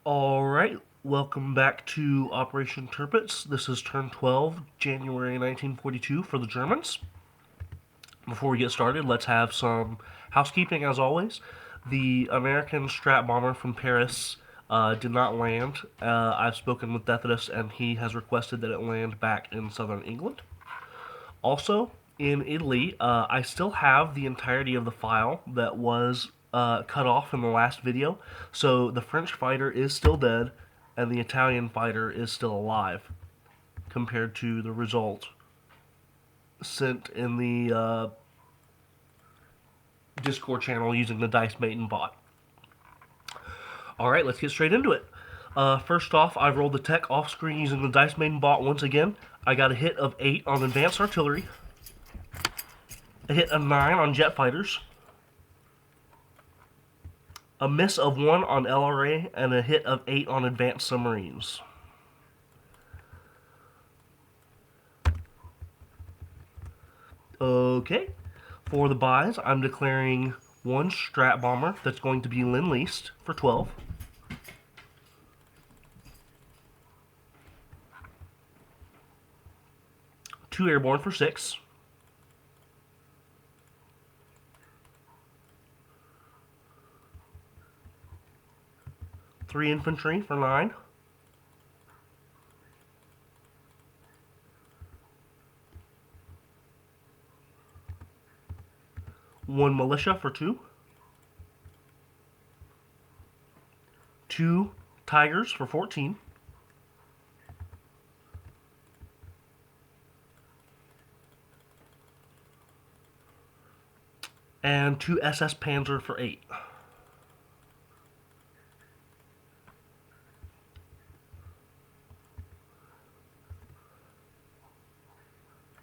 Alright, welcome back to Operation Tirpitz. This is turn 12, January 1942 for the Germans. Before we get started, let's have some housekeeping as always. The American Strat bomber from Paris did not land. I've spoken with Deathidus and he has requested that it land back in southern England. Also, in Italy, I still have the entirety of the file that was cut off in the last video. So the French fighter is still dead, and the Italian fighter is still alive, compared to the result sent in the Discord channel using the Dice Maiden bot. Alright, let's get straight into it. First off, I rolled the tech off screen using the Dice Maiden bot once again. I got a hit of 8 on advanced artillery, a hit of 9 on jet fighters, a miss of 1 on LRA, and a hit of 8 on advanced submarines. Okay, for the buys, I'm declaring 1 Strat Bomber that's going to be Lend-Leased for 12. Two Airborne for 6. Three Infantry for 9. One Militia for 2. 2 Tigers for 14. And 2 SS Panzer for 8.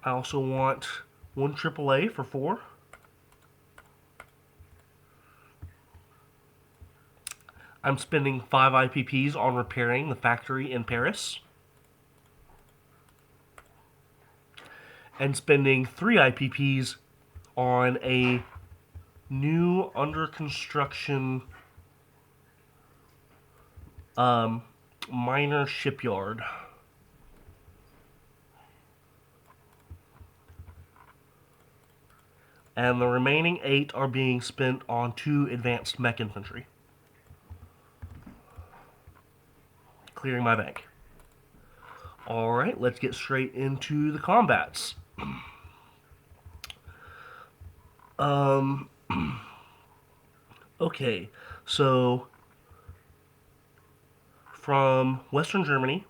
I also want 1 AAA for 4. I'm spending 5 IPPs on repairing the factory in Paris. And spending 3 IPPs on a new under construction minor shipyard. And the remaining 8 are being spent on 2 advanced mech infantry. Clearing my bank. Alright, let's get straight into the combats. Okay, so from Western Germany,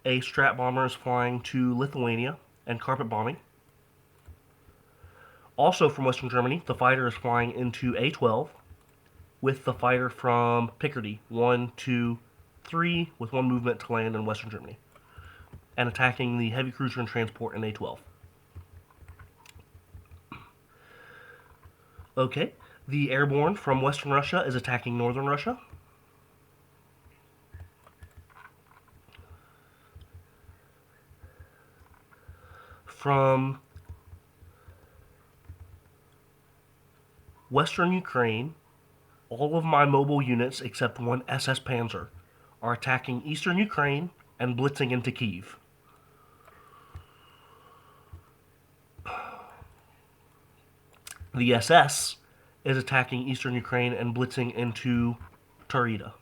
a Strat bomber is flying to Lithuania and carpet bombing. Also from Western Germany, the fighter is flying into A12 with the fighter from Picardy, 1, 2, 3, with 1 movement to land in Western Germany, and attacking the heavy cruiser and transport in A12. Okay, the airborne from Western Russia is attacking Northern Russia. From Western Ukraine, all of my mobile units except 1 SS Panzer are attacking Eastern Ukraine and blitzing into Kyiv. The SS is attacking Eastern Ukraine and blitzing into Taurida.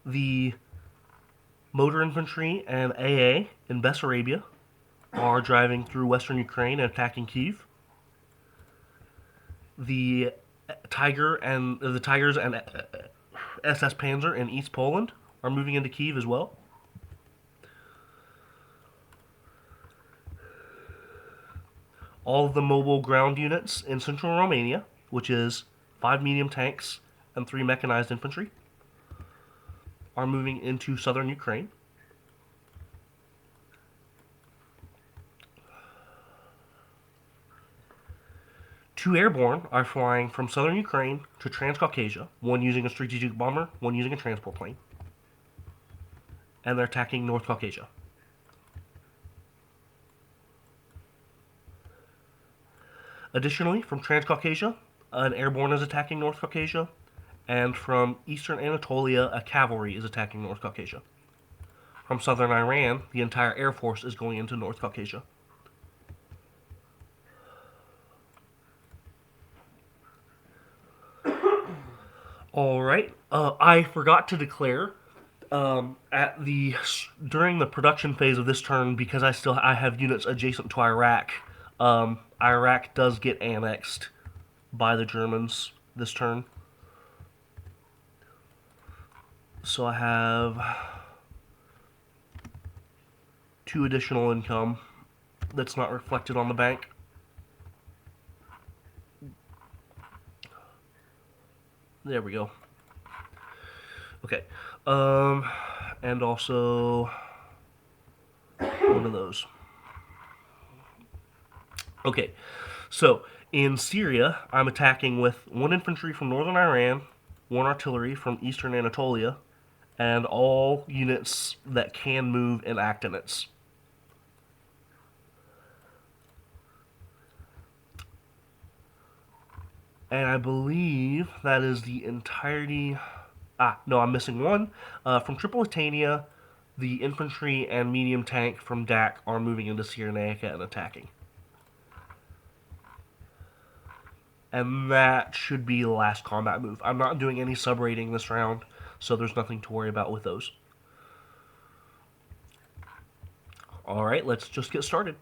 The motor infantry and AA in Bessarabia are driving through Western Ukraine and attacking Kyiv. The Tigers and SS Panzer in East Poland are moving into Kyiv as well. All of the mobile ground units in central Romania, which is 5 medium tanks and 3 mechanized infantry, are moving into southern Ukraine. Two airborne are flying from southern Ukraine to Transcaucasia, 1 using a strategic bomber, 1 using a transport plane. And they're attacking North Caucasia. Additionally, from Transcaucasia, an airborne is attacking North Caucasia, and from eastern Anatolia, a cavalry is attacking North Caucasia. From southern Iran, the entire air force is going into North Caucasia. All right. I forgot to declare during the production phase of this turn, because I have units adjacent to Iraq. Iraq does get annexed by the Germans this turn. So I have 2 additional income that's not reflected on the bank. There we go. Okay. And also one of those. Okay. So in Syria, I'm attacking with 1 infantry from northern Iran, 1 artillery from eastern Anatolia, and all units that can move and actinids. And I believe that is the entirety. No, I'm missing 1. From Tripolitania, the infantry and medium tank from DAC are moving into Cyrenaica and attacking. And that should be the last combat move. I'm not doing any sub-rating this round, so there's nothing to worry about with those. Alright, let's just get started.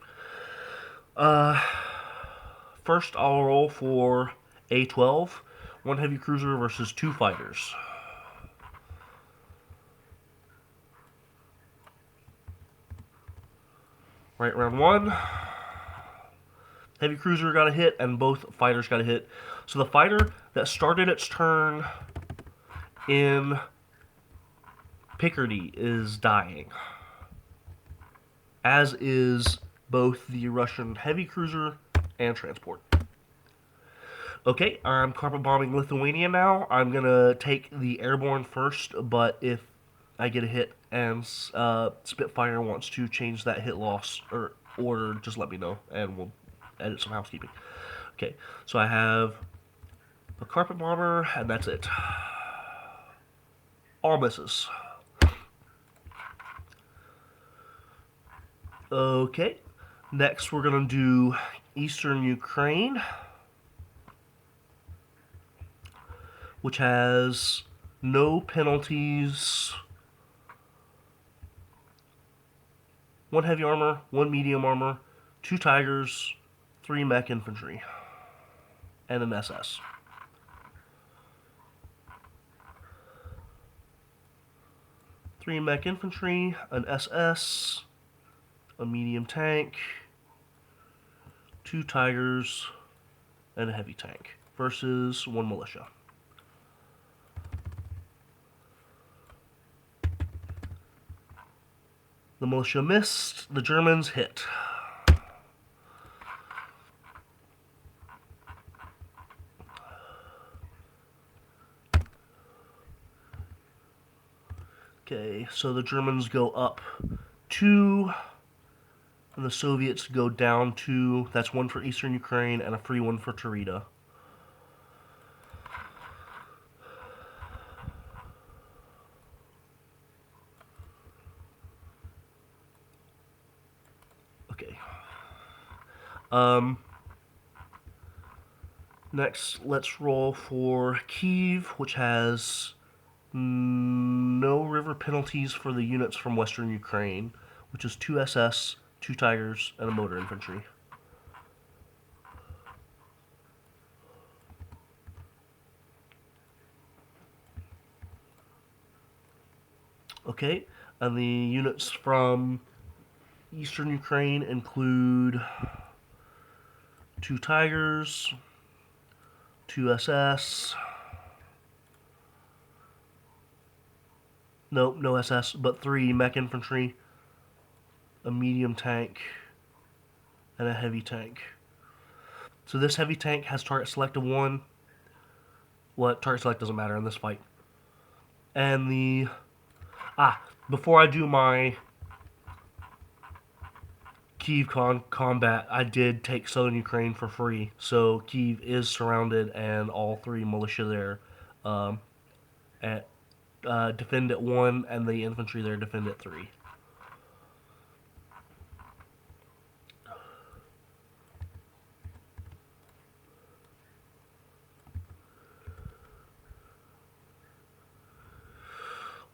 First, I'll roll for A12, 1 heavy cruiser versus 2 fighters. Right, round 1. Heavy cruiser got a hit, and both fighters got a hit. So the fighter that started its turn in Picardy is dying. As is both the Russian heavy cruiser and transport. Okay, I'm carpet bombing Lithuania now. I'm going to take the airborne first, but if I get a hit and Spitfire wants to change that hit loss or order, just let me know, and we'll edit some housekeeping. Okay, so I have a carpet bomber, and that's it. All misses. Okay, next we're going to do Eastern Ukraine, which has no penalties. 1 heavy armor, 1 medium armor, 2 tigers, 3 mech infantry, and an SS. Three mech infantry, an SS, a medium tank, 2 tigers, and a heavy tank versus 1 militia. The militia missed, the Germans hit. Okay, so the Germans go up 2, and the Soviets go down 2. That's 1 for Eastern Ukraine and a free 1 for Tirpitz. Okay. Next, let's roll for Kyiv, which has no river penalties for the units from Western Ukraine, which is 2 SS, 2 Tigers, and a motor infantry. Okay, and the units from Eastern Ukraine include 2 Tigers, 2 SS. Nope, no SS, but 3 mech infantry, a medium tank, and a heavy tank. So this heavy tank has target select of 1. Well, target select doesn't matter in this fight. And before I do my combat, I did take southern Ukraine for free. So Kiev is surrounded, and all three militia there um, at, defend at 1, and the infantry there defend at 3.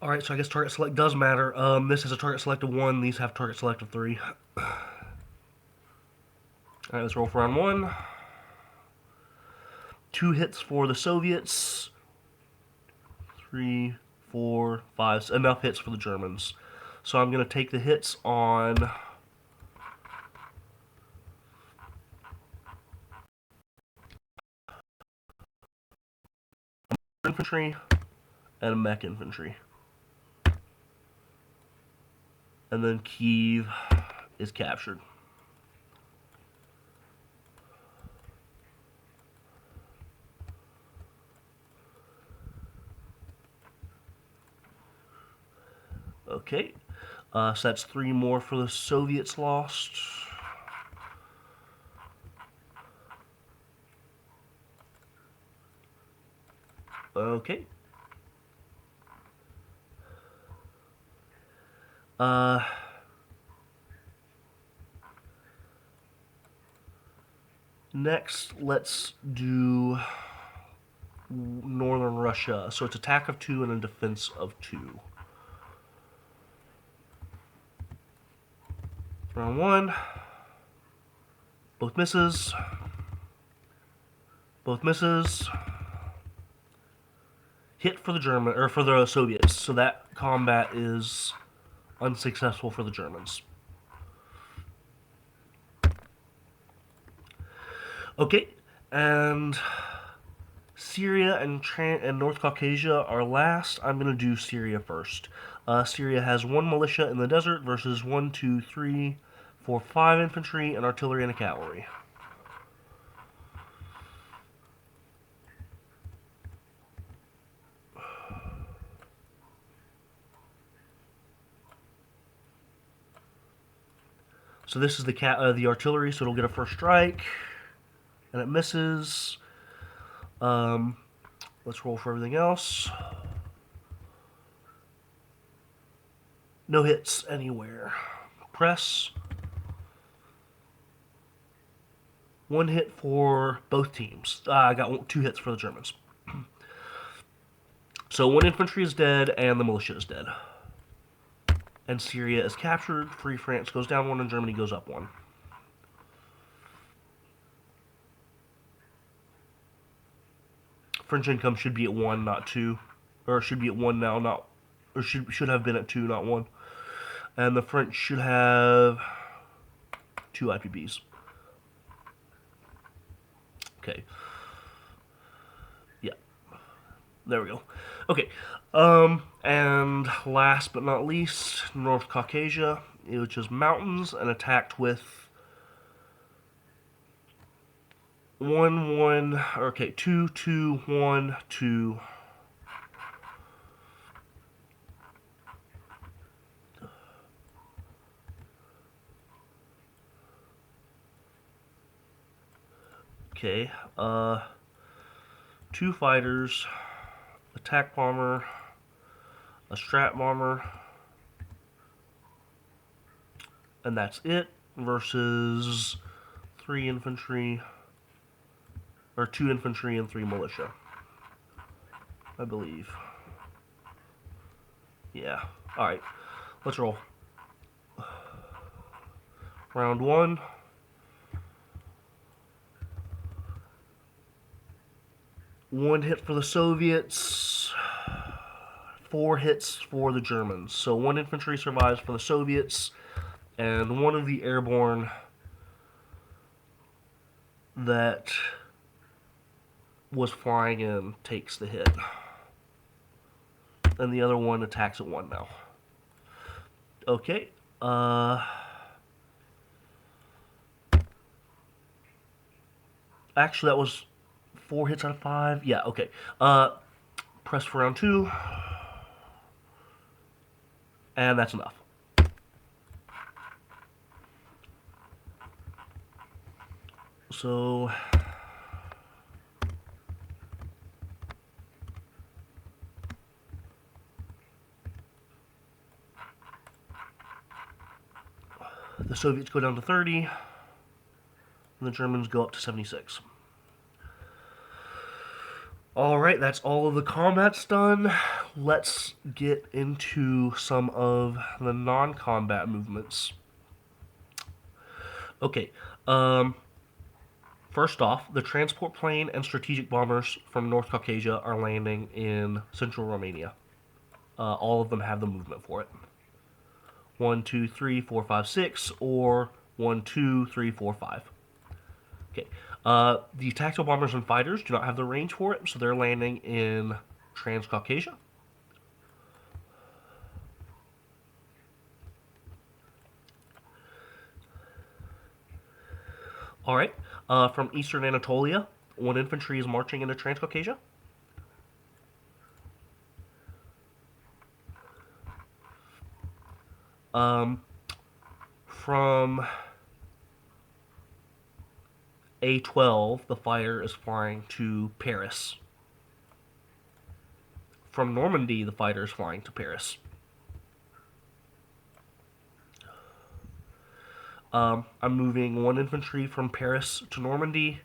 Alright, so I guess target select does matter. This is a target select of 1, these have target select of 3. Alright, let's roll for round 1. 2 hits for the Soviets. 3, 4, 5. Enough hits for the Germans. So I'm going to take the hits on infantry and mech infantry. And then Kiev is captured. Okay, so that's 3 more for the Soviets lost. Okay. Next, let's do northern Russia. So it's attack of 2 and a defense of 2. Round 1. Both misses. Both misses. Hit for the German or for the Soviets. So that combat is unsuccessful for the Germans. Okay, and Syria and North Caucasia are last. I'm going to do Syria first. Syria has 1 militia in the desert versus 1, 2, 3, 4, 5 infantry, and artillery and a cavalry. So this is the artillery, so it'll get a first strike, and it misses. Let's roll for everything else. No hits anywhere. Press. 1 hit for both teams. I got 2 hits for the Germans. So 1 infantry is dead, and the militia is dead. And Syria is captured. Free France goes down 1, and Germany goes up 1. French income should be at 1, not 2. Or should be at 1 now, not... Or should have been at 2, not 1. And the French should have 2 IPBs. Okay. Yeah. There we go. Okay. And last but not least, North Caucasia, which is mountains, and attacked with 1, 1, okay, 2, 2, 1, 2. Okay, 2 fighters, attack bomber, a strat bomber, and that's it, versus 3 infantry, or 2 infantry and 3 militia, I believe. Yeah, alright, let's roll. Round 1. One hit for the Soviets, 4 hits for the Germans. So 1 infantry survives for the Soviets, and 1 of the airborne that was flying in takes the hit. And the other one attacks at 1 now. Okay, actually that was 4 hits out of 5. Yeah, okay. Press for round 2. And that's enough. So the Soviets go down to 30, and the Germans go up to 76. Alright, that's all of the combats done. Let's get into some of the non-combat movements. Okay, first off, the transport plane and strategic bombers from North Caucasia are landing in central Romania. All of them have the movement for it. 1, 2, 3, 4, 5, 6, or 1, 2, 3, 4, 5. Okay. The tactical bombers and fighters do not have the range for it, so they're landing in Transcaucasia. Alright. From eastern Anatolia, 1 infantry is marching into Transcaucasia. From A12, the fighter is flying to Paris. From Normandy, the fighter is flying to Paris. I'm moving 1 infantry from Paris to Normandy,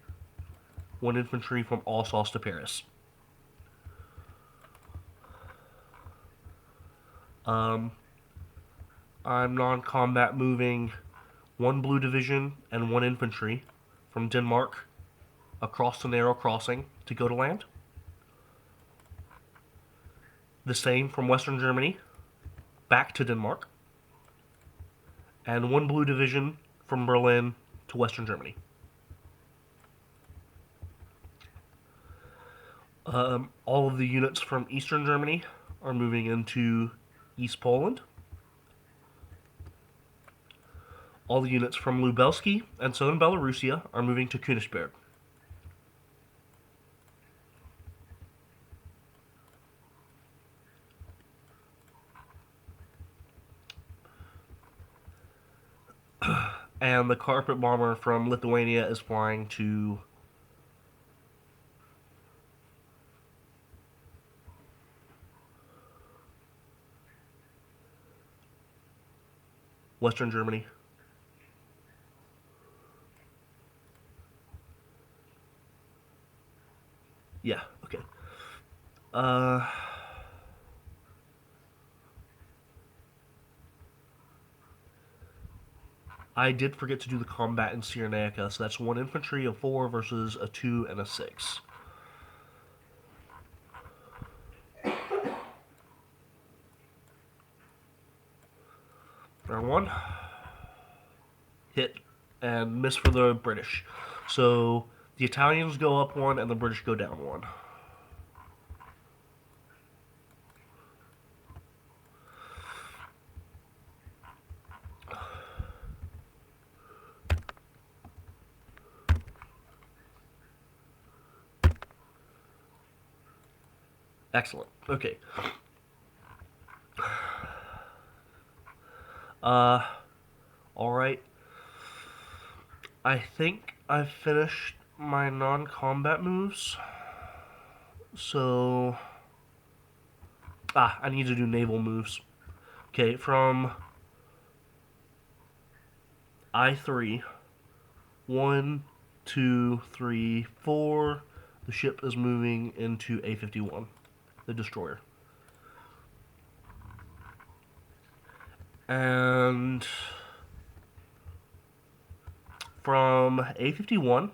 1 infantry from Alsace to Paris. I'm non-combat moving 1 blue division and 1 infantry from Denmark across the narrow crossing to go to land. The same from Western Germany back to Denmark. And 1 blue division from Berlin to Western Germany. All of the units from Eastern Germany are moving into East Poland. All the units from Lubelski and Southern Belarusia are moving to Königsberg. And the carpet bomber from Lithuania is flying to Western Germany. Yeah, okay. I did forget to do the combat in Cyrenaica, so that's 1 infantry of 4 versus a 2 and a 6. Round 1. Hit and miss for the British. So the Italians go up 1 and the British go down 1. Excellent. Okay. Alright. I think I've finished my non-combat moves. So... I need to do naval moves. Okay, from I3, 1, 2, 3, 4, the ship is moving into A51, the destroyer. And from A51,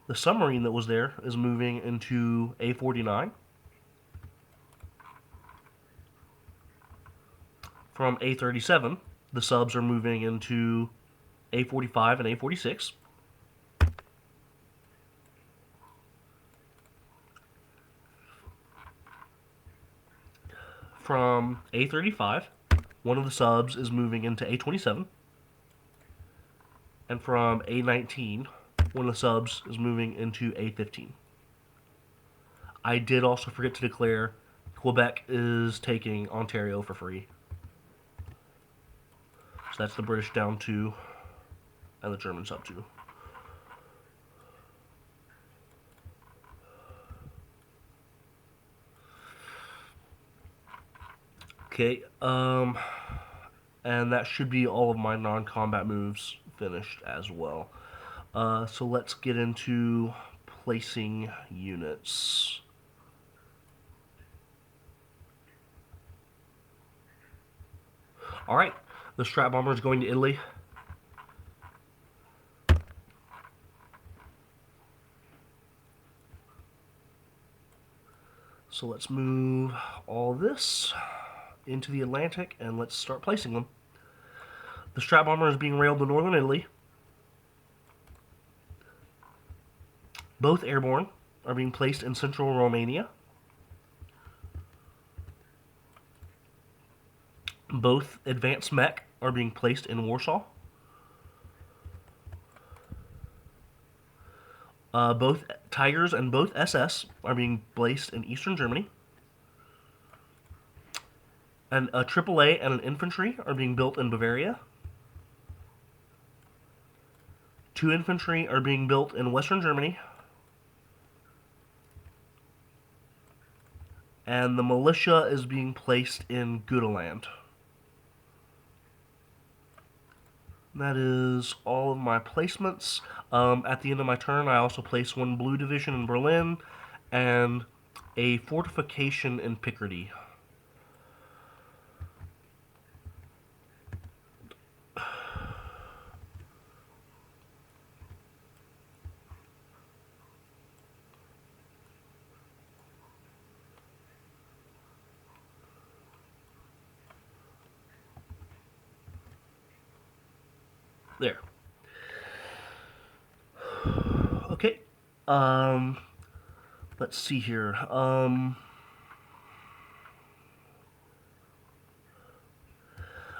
the submarine that was there is moving into A49. From A37, the subs are moving into A45 and A46. From A35, one of the subs is moving into A27. And from A19, one of the subs is moving into A15. I did also forget to declare Quebec is taking Ontario for free. So that's the British down 2 and the Germans up 2. Okay, and that should be all of my non-combat moves finished as well. So let's get into placing units. Alright, the Strat Bomber is going to Italy. So let's move all this into the Atlantic and let's start placing them. The Strat Bomber is being railed to northern Italy. Both airborne are being placed in central Romania. Both advanced mech are being placed in Warsaw. Both Tigers and both SS are being placed in eastern Germany. And a AAA and an infantry are being built in Bavaria. 2 infantry are being built in western Germany. And the militia is being placed in Guteland. That is all of my placements. At the end of my turn, I also place 1 blue division in Berlin and a fortification in Picardy. There. Okay. Let's see here.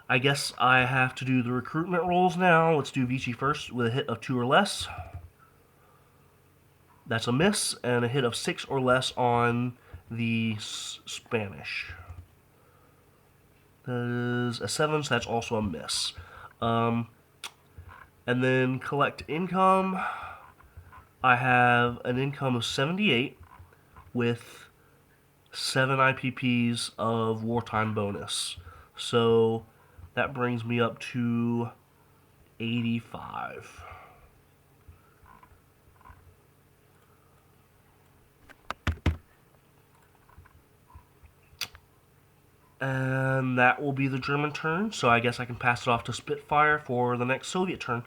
I guess I have to do the recruitment rolls now. Let's do Vichy first with a hit of 2 or less. That's a miss, and a hit of 6 or less on the Spanish. That is a 7, so that's also a miss. And then collect income. I have an income of 78 with 7 IPPs of wartime bonus. So that brings me up to 85. And that will be the German turn, so I guess I can pass it off to Spitfire for the next Soviet turn.